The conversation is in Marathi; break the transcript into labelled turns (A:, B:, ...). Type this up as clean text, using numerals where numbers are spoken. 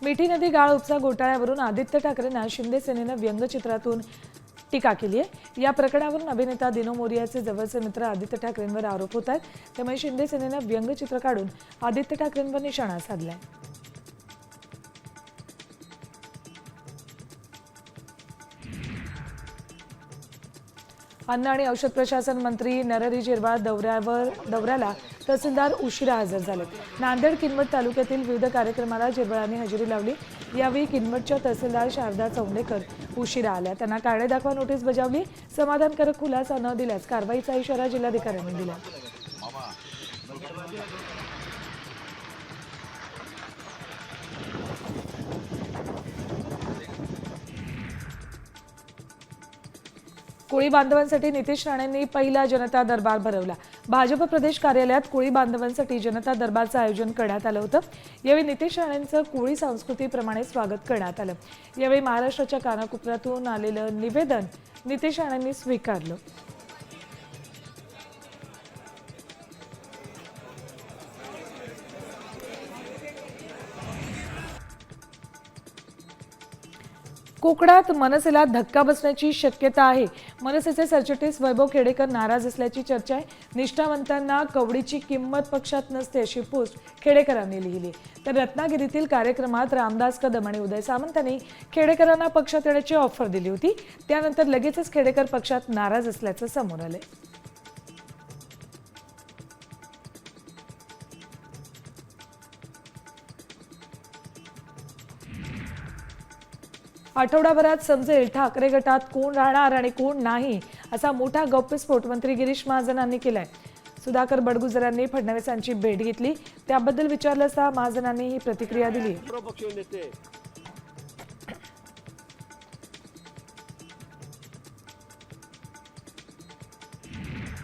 A: मिठी नदी गाळ उपसा घोटाळ्यावरून आदित्य ठाकरेंना शिंदे सेनेनं व्यंगचित्रातून टीका केली आहे। या प्रकरणावरून अभिनेता दिनो मोरियाचे जवळचे मित्र आदित्य ठाकरेंवर आरोप होत आहेत। त्यामुळे शिंदे सेनेनं व्यंगचित्र काढून आदित्य ठाकरेंवर निशाणा साधलाय। अन्न आणि औषध प्रशासन मंत्री नरहरी झिरवाळ दौऱ्याला तहसीलदार उशिरा हजर झाले। नांदेड किनवट तालुक्यातील विविध कार्यक्रमाला झिरवाळांनी हजेरी लावली। यावेळी किनवटच्या तहसीलदार शारदा चौंडेकर उशिरा आल्या। त्यांना कारणे दाखवा नोटीस बजावली। समाधानकारक खुलासा न दिल्यास कारवाईचा इशारा जिल्हाधिकाऱ्यांनी दिला। कोळी बांधवांसाठी नितेश राणेंनी पहिला जनता दरबार भरवला। भाजप प्रदेश कार्यालयात कोळी बांधवांसाठी जनता दरबारचं आयोजन करण्यात आलं होतं। यावेळी नितेश राणेंचं कोळी संस्कृतीप्रमाणे स्वागत करण्यात आलं। यावेळी महाराष्ट्राच्या कानाकोपऱ्यातून आलेलं निवेदन नितेश राणेंनी स्वीकारलं। कोकणात मनसेला धक्का बसण्याची शक्यता आहे। मनसेचे सरचिटणीस वैभव खेडेकर नाराज असल्याची चर्चा आहे। निष्ठावंतांना कवडीची किंमत पक्षात नसते अशी पोस्ट खेडेकरांनी लिहिली। तर रत्नागिरीतील कार्यक्रमात रामदास कदम आणि उदय सामंतांनी खेडेकरांना पक्षात येण्याची ऑफर दिली होती। त्यानंतर लगेचच खेडेकर पक्षात नाराज असल्याचं समोर आलंय। आठवडाभरात समजेल ठाकरे गटात कोण राहणार आणि कोण नाही असा मोठा गौप्यस्फोट मंत्री गिरीश महाजनांनी केलाय। सुधाकर बडगुजरांनी फडणवीसांची भेट घेतली। त्याबद्दल विचारलं असता महाजनांनी ही प्रतिक्रिया दिली।